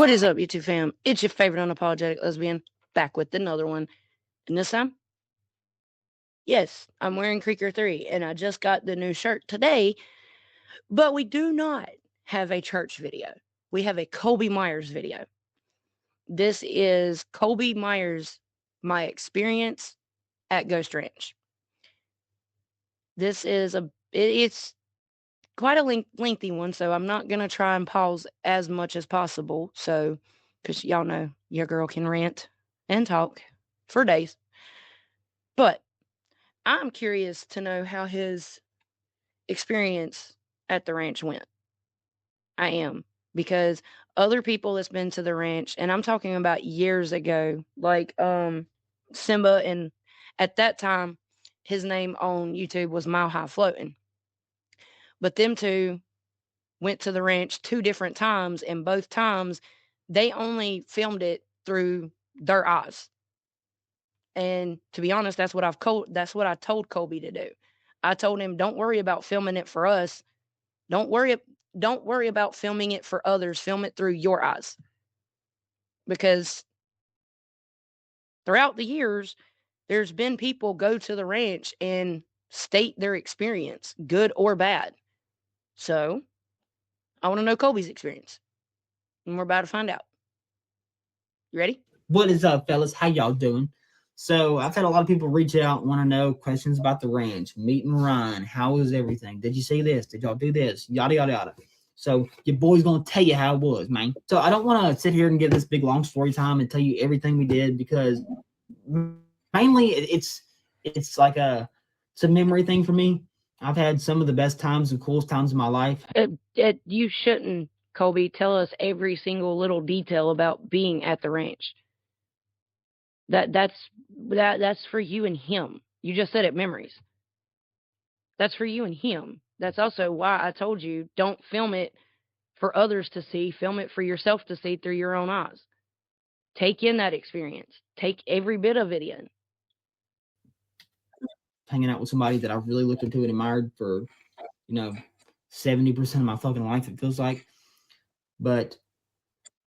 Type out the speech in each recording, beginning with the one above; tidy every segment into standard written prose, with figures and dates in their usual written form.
What is up, YouTube fam? It's your favorite unapologetic lesbian, back with another one. And this time, yes, I'm wearing Creeker 3, and I just got the new shirt today, but we do not have a church video. We have a Colby Myers video. This is Colby Myers, my experience at Ghost Ranch. This is it's quite a lengthy one, so I'm not going to try and pause as much as possible. So, because y'all know your girl can rant and talk for days. But I'm curious to know how his experience at the ranch went. I am, because other people that's been to the ranch, and I'm talking about years ago, like Simba, and at that time his name on YouTube was Mile High Floating. But them two went to the ranch 2 different times, and both times they only filmed it through their eyes. And to be honest, that's what I told Colby to do. I told him, don't worry about filming it for us. Don't worry about filming it for others. Film it through your eyes. Because throughout the years, there's been people go to the ranch and state their experience, good or bad. So I want to know Colby's experience. And we're about to find out. You ready? What is up, fellas? How y'all doing? So I've had a lot of people reach out, want to know questions about the ranch, meet and run. How was everything? Did you see this? Did y'all do this? Yada yada yada. So your boy's gonna tell you how it was, man. So I don't want to sit here and give this big long story time and tell you everything we did, because mainly it's like it's a memory thing for me. I've had some of the best times and coolest times of my life. You shouldn't, Colby, tell us every single little detail about being at the ranch. That's for you and him. You just said it, memories. That's for you and him. That's also why I told you, don't film it for others to see. Film it for yourself to see through your own eyes. Take in that experience. Take every bit of it in. Hanging out with somebody that I've really looked into and admired for, 70% of my fucking life, it feels like. But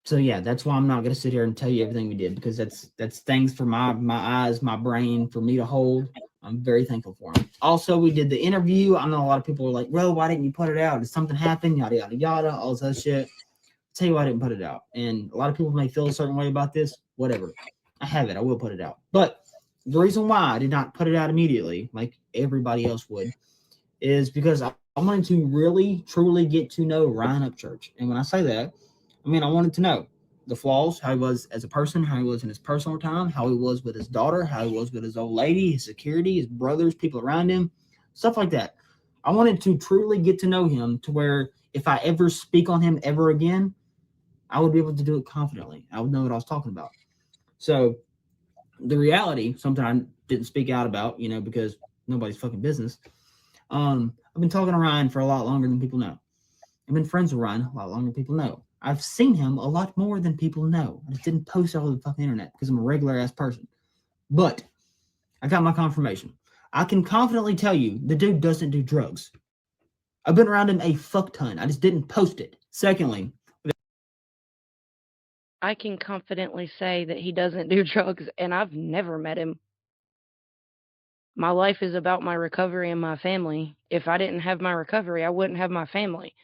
so yeah, that's why I'm not gonna sit here and tell you everything we did, because that's things for my eyes, my brain, for me to hold. I'm very thankful for them. Also, we did the interview. I know a lot of people were like, "Bro, why didn't you put it out? Did something happen? Yada yada yada, all this shit." I'll tell you why I didn't put it out. And a lot of people may feel a certain way about this. Whatever, I have it. I will put it out. But the reason why I did not put it out immediately, like everybody else would, is because I wanted to really, truly get to know Ryan Upchurch. And when I say that, I mean I wanted to know the flaws, how he was as a person, how he was in his personal time, how he was with his daughter, how he was with his old lady, his security, his brothers, people around him, stuff like that. I wanted to truly get to know him to where if I ever speak on him ever again, I would be able to do it confidently. I would know what I was talking about. So the reality, something I didn't speak out about, because nobody's fucking business. I've been talking to Ryan for a lot longer than people know. I've been friends with Ryan a lot longer than people know. I've seen him a lot more than people know. I just didn't post it all over the fucking internet because I'm a regular ass person. But I got my confirmation. I can confidently tell you the dude doesn't do drugs. I've been around him a fuck ton. I just didn't post it. Secondly, I can confidently say that he doesn't do drugs, and I've never met him. My life is about my recovery and my family. If I didn't have my recovery, I wouldn't have my family.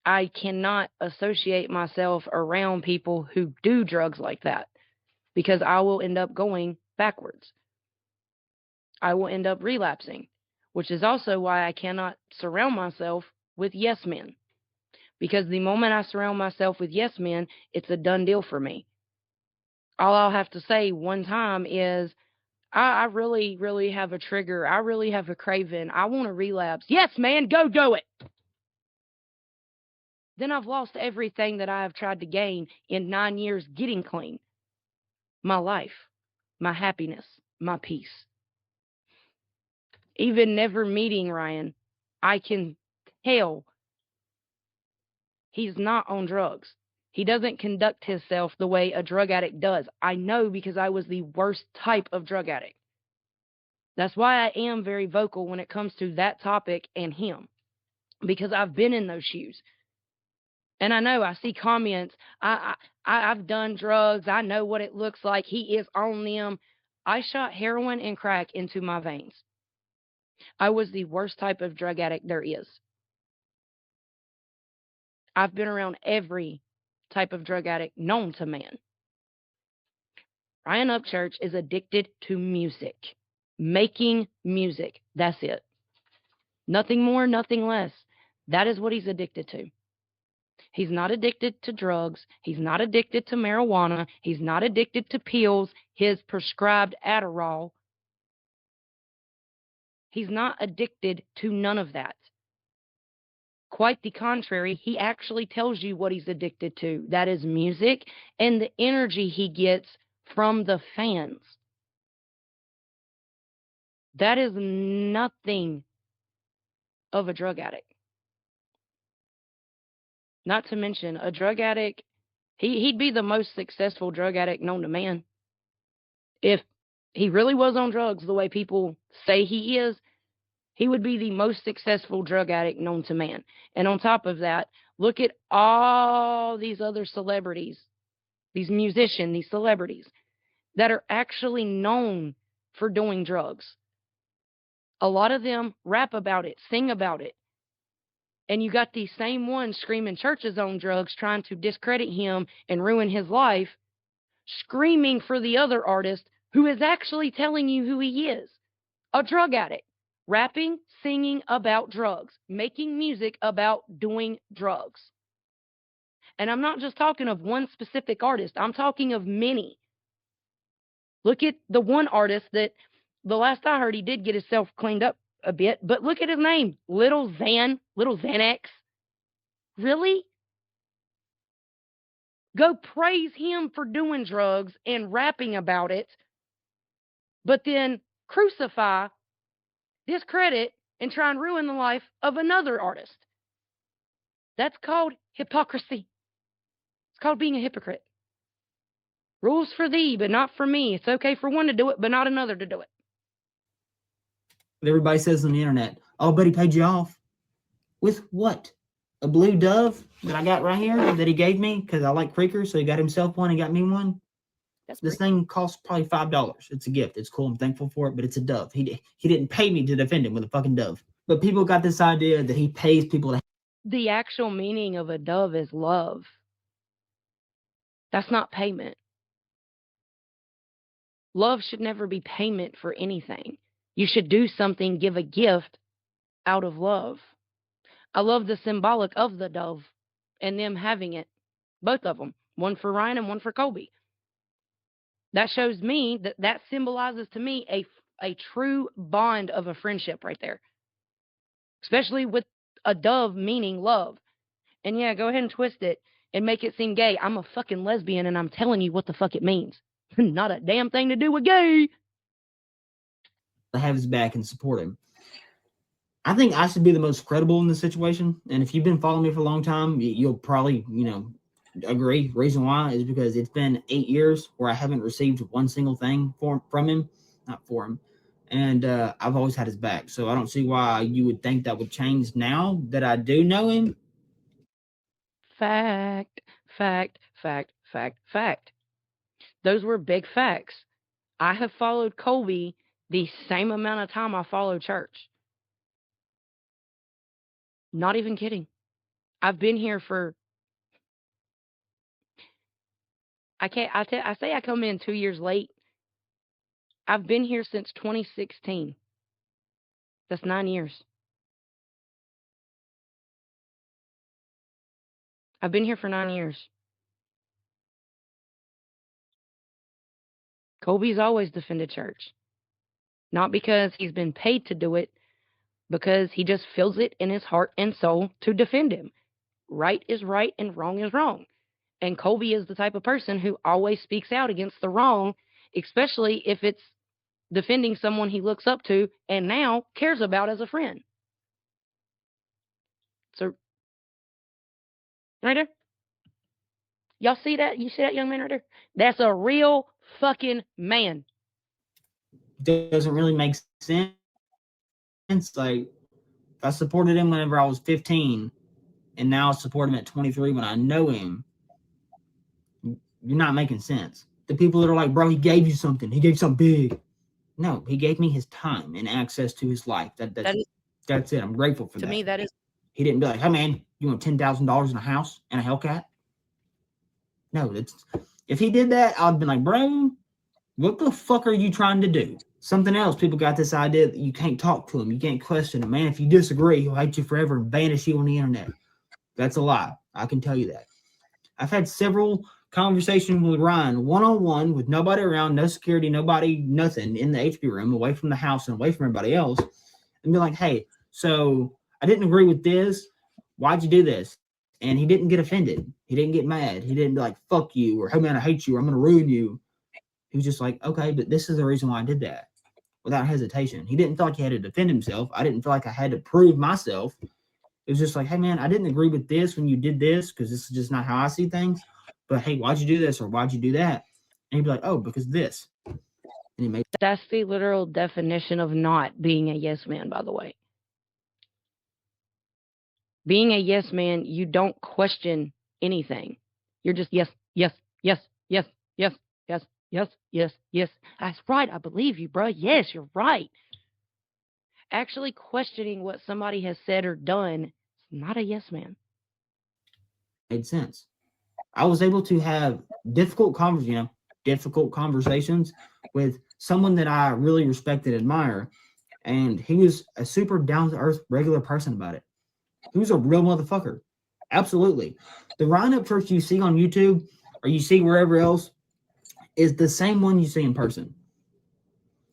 I cannot associate myself around people who do drugs like that, because I will end up going backwards. I will end up relapsing, which is also why I cannot surround myself with yes men. Because the moment I surround myself with yes men, it's a done deal for me. All I'll have to say one time is, I really, really have a trigger. I really have a craving. I want to relapse. Yes, man, go do it. Then I've lost everything that I have tried to gain in 9 years getting clean. My life, my happiness, my peace. Even never meeting Ryan, I can tell he's not on drugs. He doesn't conduct himself the way a drug addict does. I know, because I was the worst type of drug addict. That's why I am very vocal when it comes to that topic and him, because I've been in those shoes. And I know I see comments. I've done drugs. I know what it looks like. He is on them. I shot heroin and crack into my veins. I was the worst type of drug addict there is. I've been around every type of drug addict known to man. Ryan Upchurch is addicted to music, making music. That's it. Nothing more, nothing less. That is what he's addicted to. He's not addicted to drugs. He's not addicted to marijuana. He's not addicted to pills, his prescribed Adderall. He's not addicted to none of that. Quite the contrary, he actually tells you what he's addicted to. That is music and the energy he gets from the fans. That is nothing of a drug addict. Not to mention, a drug addict, he'd be the most successful drug addict known to man. If he really was on drugs the way people say he is, he would be the most successful drug addict known to man. And on top of that, look at all these other celebrities, these musicians, these celebrities that are actually known for doing drugs. A lot of them rap about it, sing about it. And you got these same ones screaming Church is on drugs, trying to discredit him and ruin his life, screaming for the other artist who is actually telling you who he is. A drug addict, rapping, singing about drugs, making music about doing drugs. And I'm not just talking of one specific artist, I'm talking of many. Look at the one artist that the last I heard, he did get himself cleaned up a bit, but look at his name, Little Xanax. Really? Go praise him for doing drugs and rapping about it, but then crucify, discredit, and try and ruin the life of another artist. That's called hypocrisy. It's called being a hypocrite. Rules for thee, but not for me. It's okay for one to do it, but not another to do it. Everybody says on the internet, oh, but he paid you off. With what? A blue dove that I got right here that he gave me because I like creekers, so he got himself one and got me one. This thing costs probably $5. It's a gift. It's cool. I'm thankful for it, but it's a dove. He didn't pay me to defend him with a fucking dove. But people got this idea that he pays people to. The actual meaning of a dove is love. That's not payment. Love should never be payment for anything. You should do something, give a gift out of love. I love the symbolic of the dove and them having it. Both of them. One for Ryan and one for Kobe. That shows me that symbolizes to me a true bond of a friendship right there. Especially with a dove meaning love. And yeah, go ahead and twist it and make it seem gay. I'm a fucking lesbian and I'm telling you what the fuck it means. Not a damn thing to do with gay. Have his back and support him. I think I should be the most credible in this situation. And if you've been following me for a long time, you'll probably, agree. Reason why is because it's been 8 years where I haven't received one single thing from him, not for him. And I've always had his back. So I don't see why you would think that would change now that I do know him. Fact. Those were big facts. I have followed Colby the same amount of time I followed Church. Not even kidding. I've been here for. I say I come in 2 years late. I've been here since 2016. That's 9 years. I've been here for 9 years. Colby's always defended Church. Not because he's been paid to do it, because he just feels it in his heart and soul to defend him. Right is right and wrong is wrong. And Colby is the type of person who always speaks out against the wrong, especially if it's defending someone he looks up to and now cares about as a friend. So, right there. Y'all see that? You see that young man right there? That's a real fucking man. Doesn't really make sense. Like, I supported him whenever I was 15. and now support him at 23 when I know him, you're not making sense. The people that are like, bro, he gave you something. He gave you something big. No, he gave me his time and access to his life. That's it. I'm grateful for that. To me, that is. He didn't be like, hey, man, you want $10,000 in a house and a Hellcat? No, if he did that, I'd been like, bro, what the fuck are you trying to do? Something else. People got this idea that you can't talk to him. You can't question him. Man, if you disagree, he'll hate you forever and banish you on the internet. That's a lie. I can tell you that. I've had several conversations with Ryan, one-on-one, with nobody around, no security, nobody, nothing, in the HB room, away from the house and away from everybody else, and be like, hey, so I didn't agree with this. Why'd you do this? And he didn't get offended. He didn't get mad. He didn't be like, fuck you, or hey, man, I hate you, or I'm going to ruin you. He was just like, okay, but this is the reason why I did that, without hesitation. He didn't feel like he had to defend himself. I didn't feel like I had to prove myself. It was just like, hey, man, I didn't agree with this when you did this because this is just not how I see things. But, hey, why'd you do this or why'd you do that? And he'd be like, oh, because this. And he made. That's the literal definition of not being a yes man, by the way. Being a yes man, you don't question anything. You're just yes, yes, yes, yes, yes, yes, yes, yes, yes. That's right. I believe you, bro. Yes, you're right. Actually questioning what somebody has said or done is not a yes man. Made sense. I was able to have difficult conversations with someone that I really respect and admire, and he was a super down-to-earth, regular person about it. He was a real motherfucker. Absolutely. The Ryan Upchurch you see on YouTube or you see wherever else is the same one you see in person.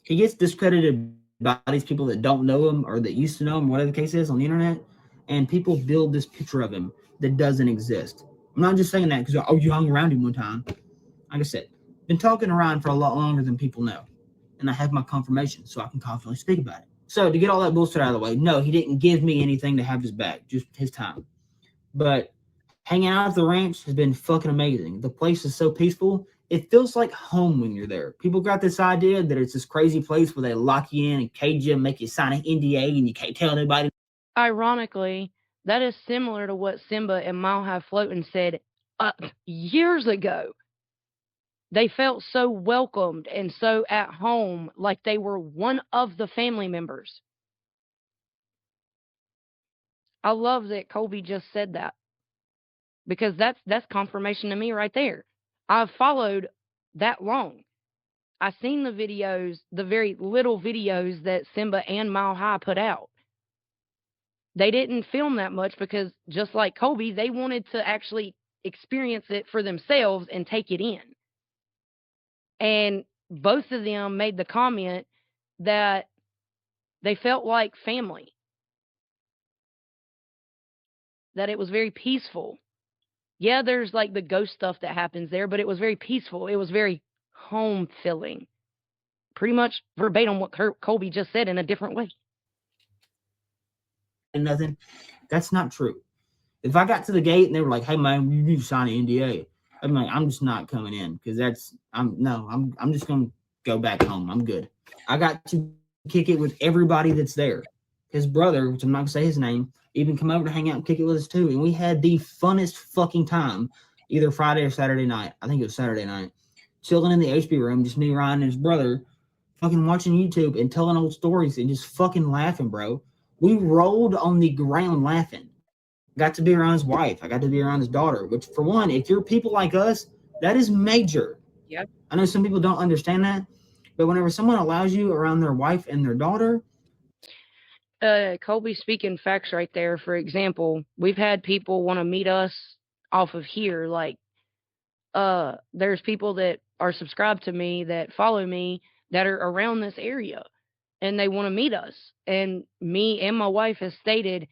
He gets discredited by these people that don't know him or that used to know him, whatever the case is, on the internet, and people build this picture of him that doesn't exist. I'm not just saying that because, oh, you hung around him one time. Like I said, been talking around for a lot longer than people know, and I have my confirmation, so I can confidently speak about it. So to get all that bullshit out of the way, no, he didn't give me anything to have his back, just his time. But hanging out at the ranch has been fucking amazing. The place is so peaceful. It feels like home when you're there. People got this idea that it's this crazy place where they lock you in and cage you and make you sign an NDA and you can't tell anybody. Ironically, that is similar to what Simba and Mile High Floating said years ago. They felt so welcomed and so at home, like they were one of the family members. I love that Colby just said that, because that's confirmation to me right there. I've followed that long. I've seen the videos, the very little videos that Simba and Mile High put out. They didn't film that much because, just like Colby, they wanted to actually experience it for themselves and take it in. And both of them made the comment that they felt like family, that it was very peaceful. Yeah, there's like the ghost stuff that happens there, but it was very peaceful. It was very home filling. Pretty much verbatim what Colby just said in a different way. And nothing. That's not true. If I got to the gate and they were like, hey, man, you need to sign an NDA, I'm like, I'm just not coming in because I'm just going to go back home. I'm good. I got to kick it with everybody that's there. His brother, which I'm not going to say his name, even come over to hang out and kick it with us too. And we had the funnest fucking time, either Friday or Saturday night. I think it was Saturday night. Chilling in the HB room, just me, Ryan, and his brother, fucking watching YouTube and telling old stories and just fucking laughing, bro. We rolled on the ground laughing. Got to be around his wife. I got to be around his daughter, which, for one, if you're people like us, that is major. Yep. I know some people don't understand that, but whenever someone allows you around their wife and their daughter. Colby speaking facts right there. For example, we've had people want to meet us off of here. Like, there's people that are subscribed to me that follow me that are around this area, and they want to meet us. And me and my wife has stated,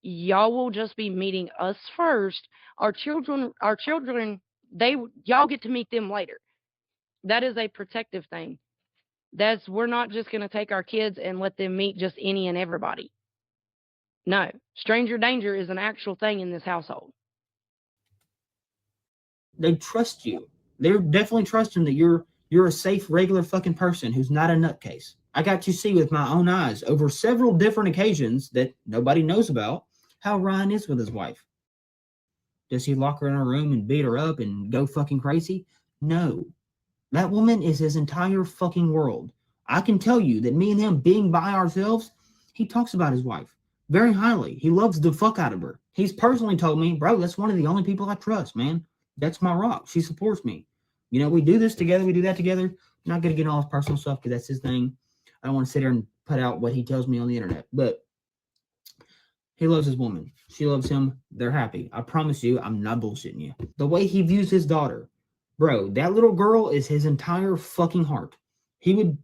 y'all will just be meeting us first. Our children, y'all get to meet them later. That is a protective thing. We're not just going to take our kids and let them meet just any and everybody. No, stranger danger is an actual thing in this household. They trust you. They're definitely trusting that you're a safe, regular fucking person who's not a nutcase. I got to see with my own eyes over several different occasions that nobody knows about how Ryan is with his wife. Does he lock her in her room and beat her up and go fucking crazy? No. That woman is his entire fucking world. I can tell you that me and him being by ourselves, he talks about his wife very highly. He loves the fuck out of her. He's personally told me, bro, that's one of the only people I trust, man. That's my rock. She supports me. You know, we do this together, we do that together. I'm not going to get all his personal stuff because that's his thing. I don't want to sit there and put out what he tells me on the internet. But he loves his woman. She loves him. They're happy. I promise you, I'm not bullshitting you. The way he views his daughter, bro, that little girl is his entire fucking heart. He would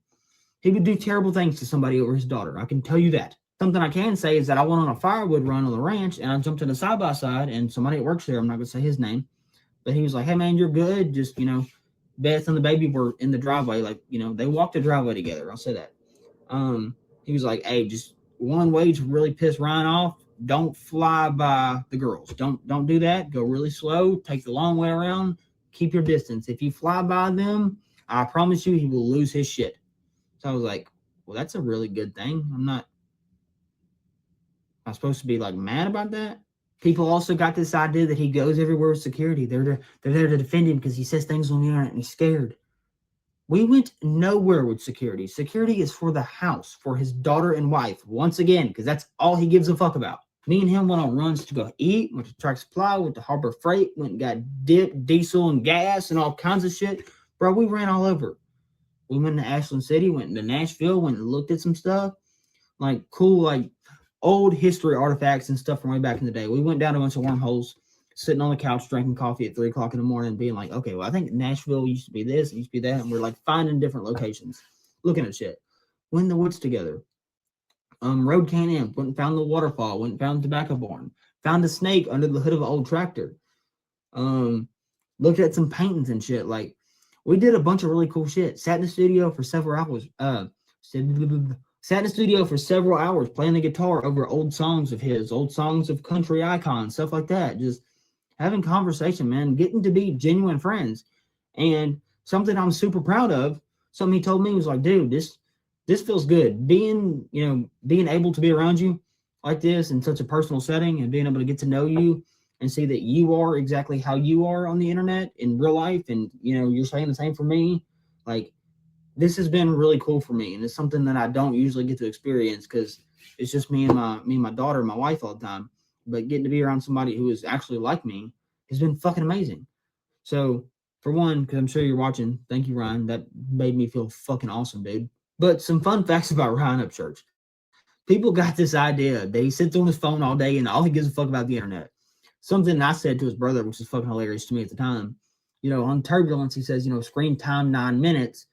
do terrible things to somebody over his daughter. I can tell you that. Something I can say is that I went on a firewood run on the ranch and I jumped in a side by side and somebody that works there, I'm not gonna say his name, but he was like, "Hey man, you're good." Just, you know, Beth and the baby were in the driveway, like, you know, they walked the driveway together. I'll say that. He was like, "Hey, just one way to really piss Ryan off, don't fly by the girls. Don't do that. Go really slow, take the long way around, keep your distance. If you fly by them, I promise you he will lose his shit." So I was like, well, that's a really good thing. I'm supposed to be like mad about that. People also got this idea that he goes everywhere with security. They're there to defend him because he says things on the internet and he's scared. We went nowhere with security. Security is for the house, for his daughter and wife. Once again, because that's all he gives a fuck about. Me and him went on runs to go eat, went to Track Supply, went to Harbor Freight, went and got dip, diesel, and gas and all kinds of shit. Bro, we ran all over. We went to Ashland City, went to Nashville, went and looked at some stuff. Like cool, like old history artifacts and stuff from way back in the day. We went down a bunch of wormholes, sitting on the couch, drinking coffee at 3 o'clock in the morning, being like, okay, well, I think Nashville used to be this, it used to be that. And we're like finding different locations, looking at shit. Went in the woods together. Rode Can-Am, went and found the waterfall, went and found tobacco barn, found a snake under the hood of an old tractor. Looked at some paintings and shit. Like, we did a bunch of really cool shit. Sat in the studio for several hours. Sat in the studio for several hours playing the guitar over old songs of his, old songs of country icons, stuff like that. Just having conversation, man, getting to be genuine friends. And something I'm super proud of, something he told me was like, dude, this feels good. Being able to be around you like this in such a personal setting and being able to get to know you and see that you are exactly how you are on the internet in real life. And, you're saying the same for me. Like, this has been really cool for me. And it's something that I don't usually get to experience because it's just me and my daughter and my wife all the time. But getting to be around somebody who is actually like me has been fucking amazing. So, for one, because I'm sure you're watching, thank you, Ryan. That made me feel fucking awesome, dude. But some fun facts about Ryan Upchurch. People got this idea that he sits on his phone all day and all he gives a fuck about the internet. Something I said to his brother, which is fucking hilarious to me at the time. On Turbulence, he says, screen time 9 minutes.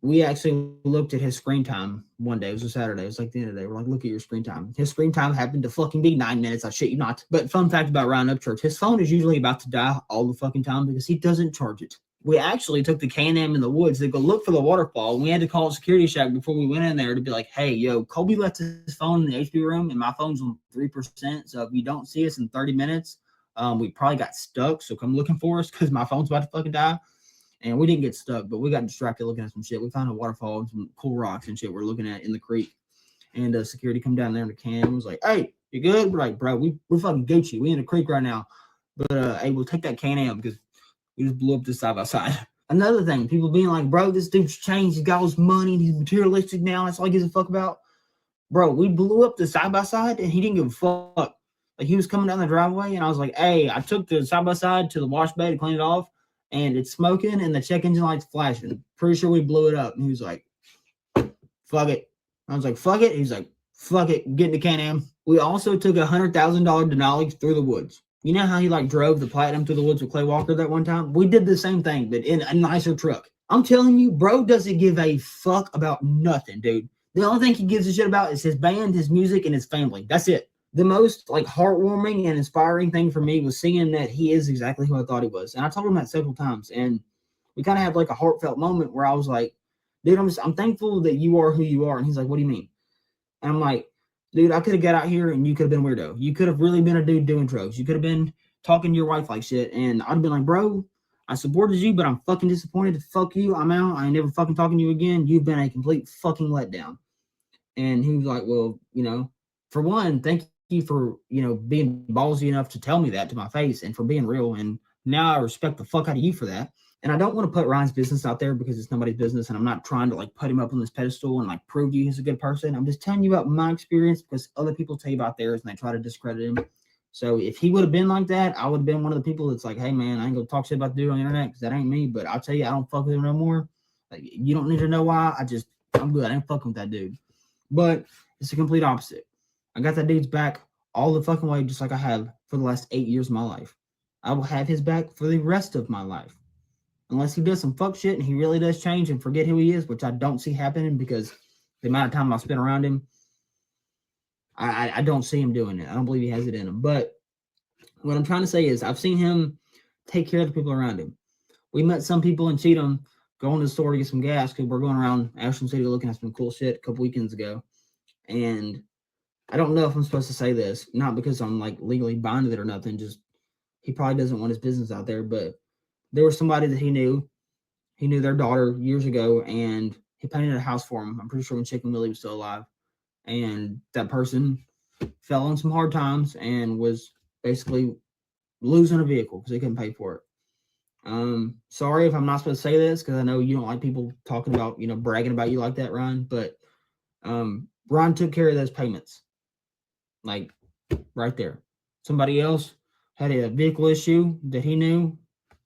We actually looked at his screen time one day. It was a Saturday. It was like the end of the day. We're like, look at your screen time. His screen time happened to fucking be 9 minutes. I shit you not. But fun fact about Ryan Upchurch, his phone is usually about to die all the fucking time because he doesn't charge it. We actually took the Can-Am in the woods to go look for the waterfall. And we had to call a security shack before we went in there to be like, hey, yo, Colby left his phone in the HP room and my phone's on 3%. So if you don't see us in 30 minutes, we probably got stuck. So come looking for us because my phone's about to fucking die. And we didn't get stuck, but we got distracted looking at some shit. We found a waterfall and some cool rocks and shit we're looking at in the creek. And security come down there in the can was like, hey, you good? We're like, bro, we're fucking Gucci. We in the creek right now. But hey, we'll take that Can-Am because we just blew up this side by side. Another thing, people being like, bro, this dude's changed. He's got all his money and he's materialistic now. That's all he gives a fuck about. Bro, we blew up the side by side and he didn't give a fuck. Like, he was coming down the driveway and I was like, hey, I took the side by side to the wash bay to clean it off. And it's smoking and the check engine light's flashing. Pretty sure we blew it up. And he was like, fuck it. I was like, fuck it. He's like, fuck it. Get in the Can-Am. We also took $100,000 Denali through the woods. You know how he drove the Platinum through the woods with Clay Walker that one time? We did the same thing, but in a nicer truck. I'm telling you, bro doesn't give a fuck about nothing, dude. The only thing he gives a shit about is his band, his music, and his family. That's it. The most heartwarming and inspiring thing for me was seeing that he is exactly who I thought he was. And I told him that several times. And we kind of had a heartfelt moment where I was like, dude, I'm thankful that you are who you are. And he's like, what do you mean? And I'm like, dude, I could have got out here and you could have been weirdo. You could have really been a dude doing drugs. You could have been talking to your wife like shit. And I'd been like, bro, I supported you, but I'm fucking disappointed. Fuck you. I'm out. I ain't never fucking talking to you again. You've been a complete fucking letdown. And he was like, well, for one, thank you for, being ballsy enough to tell me that to my face and for being real. And now I respect the fuck out of you for that. And I don't want to put Ryan's business out there because it's nobody's business. And I'm not trying to like put him up on this pedestal and like prove to you he's a good person. I'm just telling you about my experience because other people tell you about theirs and they try to discredit him. So if he would have been like that, I would have been one of the people that's like, hey man, I ain't gonna talk shit about the dude on the internet because that ain't me. But I'll tell you, I don't fuck with him no more. Like, you don't need to know why. I'm good. I ain't fucking with that dude. But it's the complete opposite. I got that dude's back all the fucking way, just like I have for the last 8 years of my life. I will have his back for the rest of my life. Unless he does some fuck shit and he really does change and forget who he is, which I don't see happening because the amount of time I spent around him, I don't see him doing it. I don't believe he has it in him. But what I'm trying to say is I've seen him take care of the people around him. We met some people in Cheatham going to the store to get some gas because we're going around Ashland City looking at some cool shit a couple weekends ago. And I don't know if I'm supposed to say this, not because I'm like legally binded it or nothing, just he probably doesn't want his business out there, but there was somebody that he knew their daughter years ago, and he painted a house for him. I'm pretty sure when Chicken Willie was still alive. And that person fell on some hard times and was basically losing a vehicle because they couldn't pay for it. Sorry if I'm not supposed to say this because I know you don't like people talking about, bragging about you like that, Ryan. But Ron took care of those payments, like right there. Somebody else had a vehicle issue that he knew,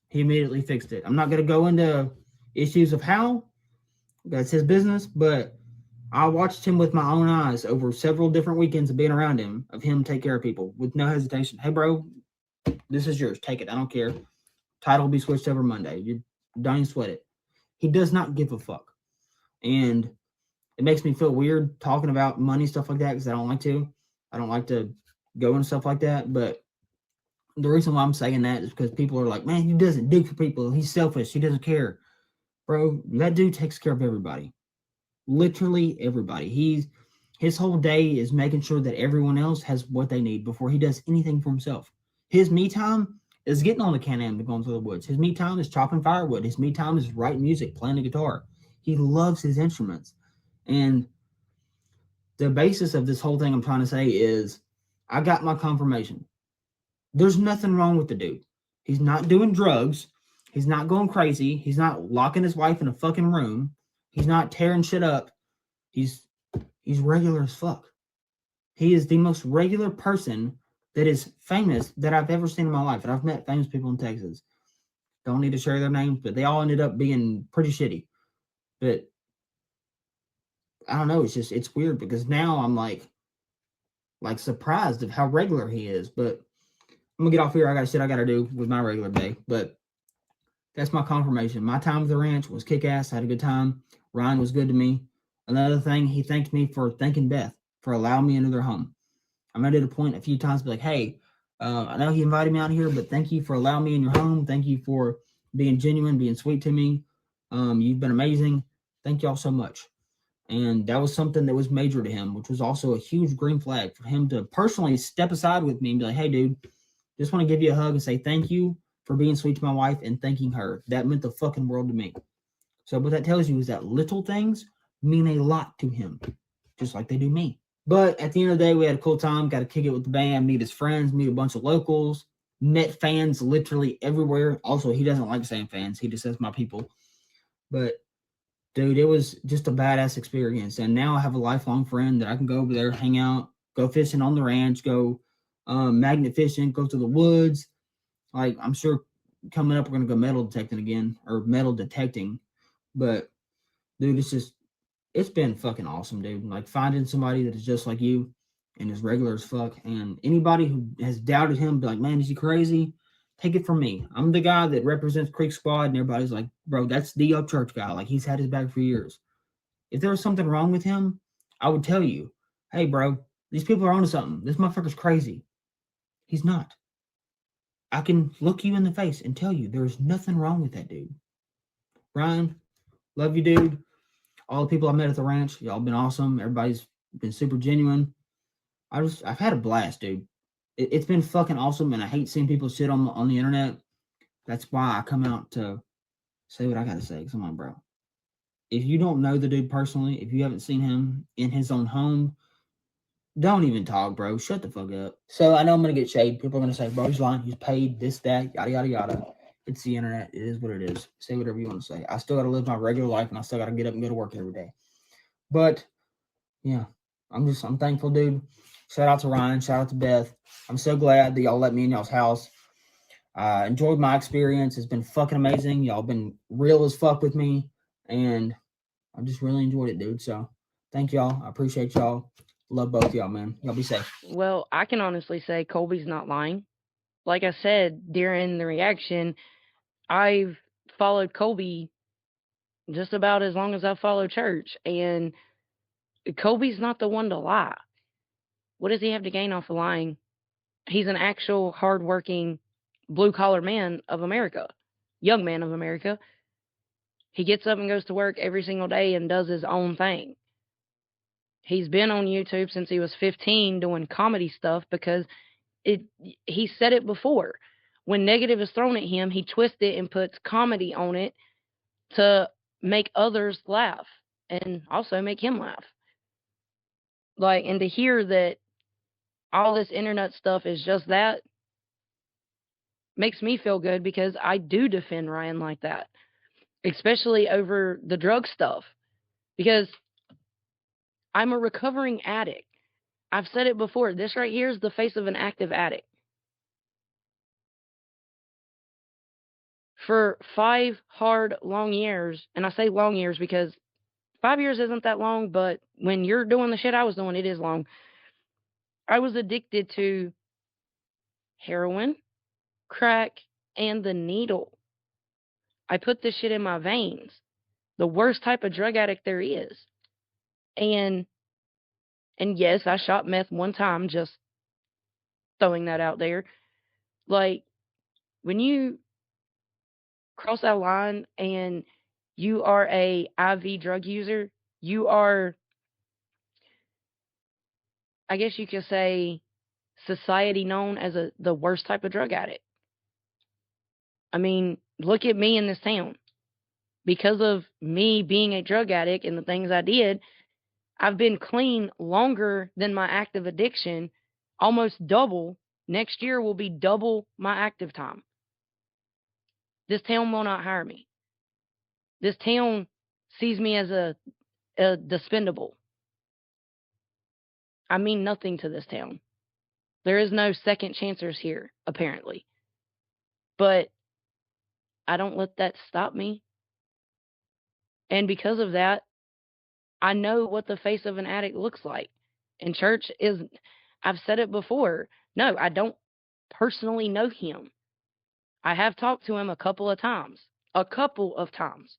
he immediately fixed it. I'm not going to go into issues of how, that's his business, but I watched him with my own eyes over several different weekends of being around him, of him take care of people with no hesitation. Hey, bro, this is yours. Take it. I don't care. Title will be switched over Monday. You don't sweat it. He does not give a fuck. And it makes me feel weird talking about money, stuff like that, because I don't like to. I don't like to go into stuff like that. But the reason why I'm saying that is because people are like, man, he doesn't do for people. He's selfish. He doesn't care. Bro, that dude takes care of everybody. Literally everybody. His whole day is making sure that everyone else has what they need before he does anything for himself. His me time is getting on the Can-Am to go into the woods. His me time is chopping firewood. His me time is writing music, playing the guitar. He loves his instruments. And the basis of this whole thing I'm trying to say is I got my confirmation. There's nothing wrong with the dude. He's not doing drugs. He's not going crazy. He's not locking his wife in a fucking room. He's not tearing shit up. He's regular as fuck. He is the most regular person that is famous that I've ever seen in my life. And I've met famous people in Texas. Don't need to share their names, but they all ended up being pretty shitty. But I don't know. It's weird because now I'm like surprised of how regular he is. But I'm gonna get off here. I got shit I gotta do with my regular day. But that's my confirmation. My time at the ranch was kick ass. I had a good time. Ryan was good to me. Another thing, he thanked me for thanking Beth for allowing me into their home. I made it a point a few times to be like, hey, I know he invited me out here, but thank you for allowing me in your home. Thank you for being genuine, being sweet to me. You've been amazing. Thank y'all so much. And that was something that was major to him, which was also a huge green flag for him to personally step aside with me and be like, hey, dude, just want to give you a hug and say thank you for being sweet to my wife and thanking her. That meant the fucking world to me. So what that tells you is that little things mean a lot to him, just like they do me. But at the end of the day, we had a cool time, got to kick it with the band, meet his friends, meet a bunch of locals, met fans literally everywhere. Also, he doesn't like saying fans. He just says my people. But, dude, it was just a badass experience. And now I have a lifelong friend that I can go over there, hang out, go fishing on the ranch, go magnet fishing, go to the woods. Like, I'm sure coming up, we're going to go metal detecting again, or metal detecting. But, dude, it's been fucking awesome, dude. Like, finding somebody that is just like you and is regular as fuck. And anybody who has doubted him, be like, man, is he crazy? Take it from me. I'm the guy that represents Creek Squad, and everybody's like, bro, that's the Upchurch guy. Like, he's had his back for years. If there was something wrong with him, I would tell you, hey, bro, these people are onto something. This motherfucker's crazy. He's not. I can look you in the face and tell you there's nothing wrong with that dude. Ryan, love you, dude. All the people I met at the ranch, y'all been awesome. Everybody's been super genuine. I've had a blast, dude. It's been fucking awesome, and I hate seeing people shit on the internet. That's why I come out to say what I gotta say. Come on, bro. If you don't know the dude personally, if you haven't seen him in his own home, Don't even talk, bro. Shut the fuck up. So I know I'm gonna get shade. People are gonna say, bro, he's lying. He's paid this, that, yada yada yada. It's the internet. It is what it is. Say whatever you want to say. I still gotta live my regular life, and I still gotta get up and go to work every day. But yeah, I'm thankful, dude. Shout out to Ryan. Shout out to Beth. I'm so glad that y'all let me in y'all's house. Enjoyed my experience. It's been fucking amazing. Y'all been real as fuck with me, and I just really enjoyed it, dude. So thank y'all. I appreciate y'all. Love both y'all, man. Y'all be safe. Well, I can honestly say Colby's not lying. Like I said during the reaction, I've followed Colby just about as long as I've followed church, and Colby's not the one to lie. What does he have to gain off of lying? He's an actual hardworking blue collar man of America, young man of America. He gets up and goes to work every single day and does his own thing. He's been on YouTube since he was 15 doing comedy stuff because he said it before. When negative is thrown at him, he twists it and puts comedy on it to make others laugh and also make him laugh. Like, and to hear that all this internet stuff is just that makes me feel good because I do defend Ryan like that, especially over the drug stuff, because I'm a recovering addict. I've said it before. This right here is the face of an active addict. For 5 hard, long years, and I say long years because 5 years isn't that long, but when you're doing the shit I was doing, it is long. I was addicted to heroin, crack, and the needle. I put this shit in my veins. The worst type of drug addict there is. And yes, I shot meth one time, just throwing that out there. Like, when you cross that line and you are a IV drug user, you are, I guess you could say, society known as the worst type of drug addict. I mean, look at me in this town. Because of me being a drug addict and the things I did, I've been clean longer than my active addiction, almost double. Next year will be double my active time. This town will not hire me. This town sees me as a dispendable. I mean nothing to this town. There is no second chancers here, apparently. But I don't let that stop me. And because of that, I know what the face of an addict looks like. And church is, I've said it before. No, I don't personally know him. I have talked to him a couple of times. A couple of times.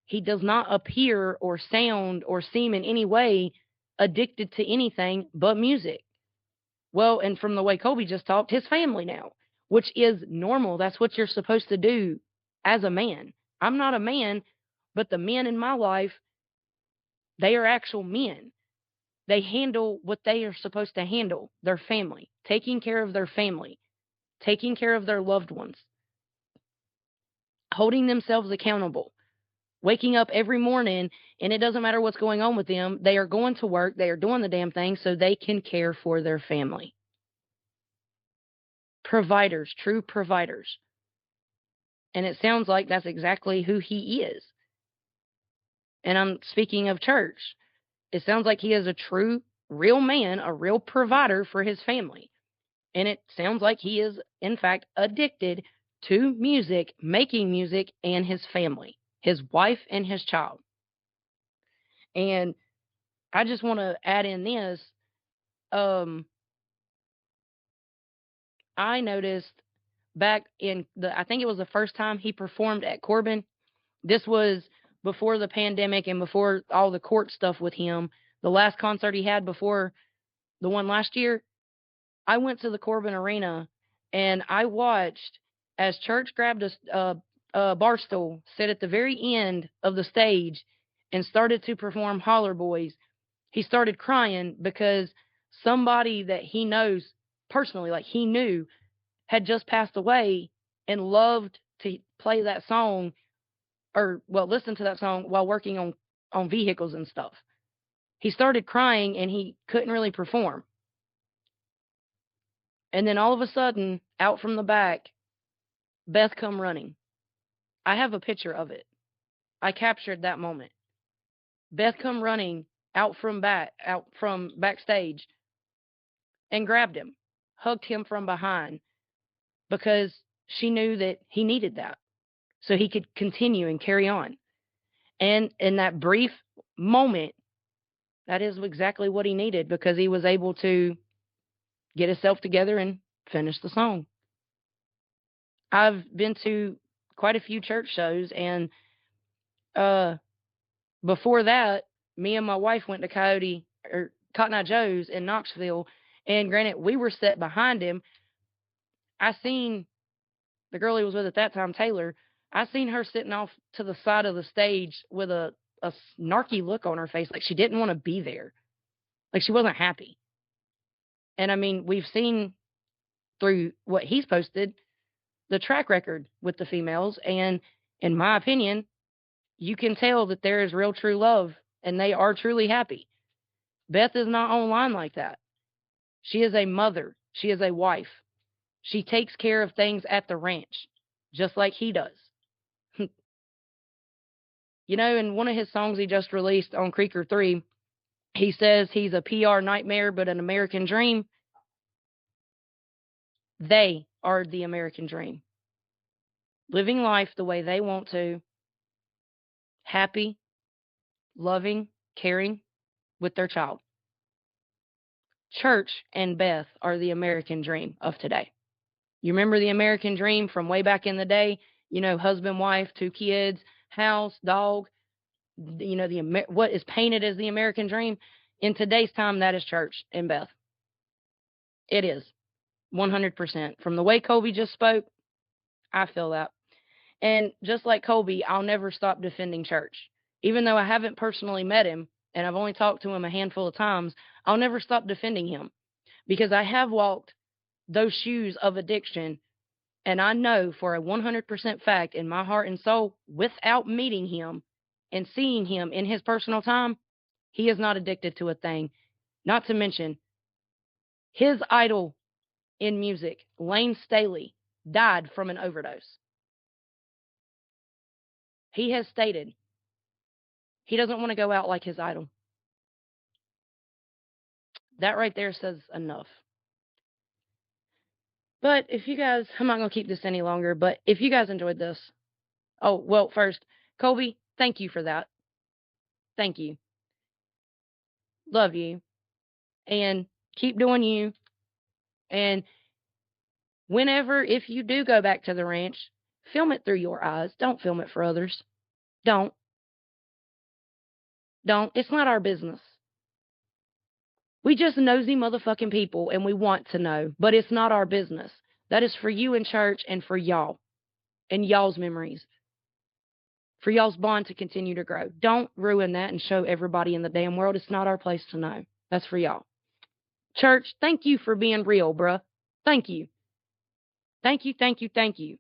He does not appear or sound or seem in any way addicted to anything but music. Well, and from the way Colby just talked, his family now, which is normal. That's what you're supposed to do as a man. I'm not a man, but the men in my life, they are actual men. They handle what they are supposed to handle, their family, taking care of their family, taking care of their loved ones, holding themselves accountable, waking up every morning, and it doesn't matter what's going on with them. They are going to work, they are doing the damn thing so they can care for their family. Providers, true providers. And it sounds like that's exactly who he is. And I'm speaking of church. It sounds like he is a true, real man, a real provider for his family. And it sounds like he is, in fact, addicted to music, making music, and his family, his wife and his child. And I just want to add in this. I noticed back in I think it was the first time he performed at Corbin. This was before the pandemic and before all the court stuff with him. The last concert he had before the one last year, I went to the Corbin Arena and I watched as Church grabbed a bar stool, sat at the very end of the stage, and started to perform Holler Boys. He started crying because somebody that he knows personally, like he knew, had just passed away and loved to play that song or, well, listen to that song while working on vehicles and stuff. he started crying and he couldn't really perform. And then all of a sudden, out from the back, Beth come running. I have a picture of it. I captured that moment. Beth come running out from backstage and grabbed him, hugged him from behind, because she knew that he needed that so he could continue and carry on. And in that brief moment, that is exactly what he needed, because he was able to get himself together and finish the song. I've been to quite a few church shows, and before that, me and my wife went to Cotton Eye Joe's in Knoxville, and granted, we were set behind him. I seen the girl he was with at that time, Taylor. I seen her sitting off to the side of the stage with a snarky look on her face, like she didn't want to be there, like she wasn't happy. And I mean, we've seen through what he's posted the track record with the females, and in my opinion, you can tell that there is real true love and they are truly happy. Beth is not online like that. She is a mother. She is a wife. She takes care of things at the ranch, just like he does. You know, in one of his songs he just released on Creeker 3, he says he's a PR nightmare but an American dream. They are the American dream. Living life the way they want to. Happy, loving, caring with their child. Church and Beth are the American dream of today. You remember the American dream from way back in the day? You know, husband, wife, 2 kids, house, dog. You know, what is painted as the American dream? In today's time, that is church and Beth. It is. 100%. From the way Colby just spoke, I feel that. And just like Colby, I'll never stop defending church. Even though I haven't personally met him, and I've only talked to him a handful of times, I'll never stop defending him. Because I have walked those shoes of addiction, and I know for a 100% fact in my heart and soul, without meeting him and seeing him in his personal time, he is not addicted to a thing. Not to mention, his idol in music, Lane Staley, died from an overdose. He has stated he doesn't want to go out like his idol. That right there says enough. But if you guys, I'm not going to keep this any longer, but if you guys enjoyed this, oh, well, first, Colby, thank you for that. Thank you. Love you. And keep doing you. And whenever, if you do go back to the ranch, film it through your eyes. Don't film it for others. Don't. It's not our business. We just nosy motherfucking people, and we want to know, but it's not our business. That is for you in church and for y'all and y'all's memories, for y'all's bond to continue to grow. Don't ruin that and show everybody in the damn world. It's not our place to know. That's for y'all. Church, thank you for being real, bruh. Thank you. Thank you, thank you, thank you.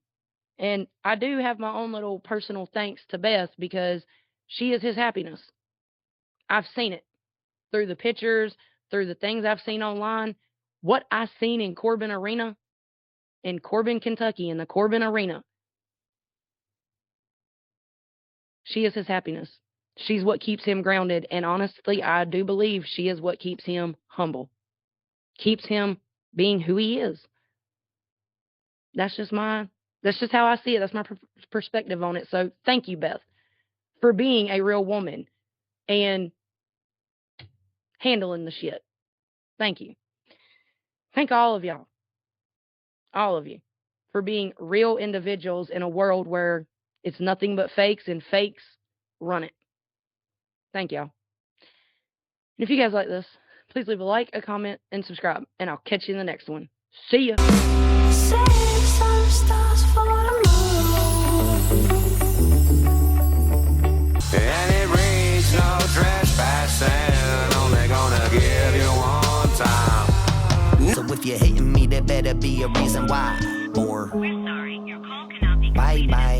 And I do have my own little personal thanks to Beth, because she is his happiness. I've seen it through the pictures, through the things I've seen online. What I've seen in Corbin Arena, in Corbin, Kentucky, in the Corbin Arena, she is his happiness. She's what keeps him grounded. And honestly, I do believe she is what keeps him humble, keeps him being who he is. That's just how I see it. That's my perspective on it. So thank you, Beth, for being a real woman and handling the shit. Thank you. Thank all of y'all, all of you, for being real individuals in a world where it's nothing but fakes, and fakes run it. Thank y'all. And if you guys like this, please leave a like, a comment, and subscribe. And I'll catch you in the next one. See ya. Save some stars for the moon. And it reads no trespassing, only gonna give you one time. So if you're hitting me, there better be a reason why. Or we're sorry, your call cannot be completed. Bye bye.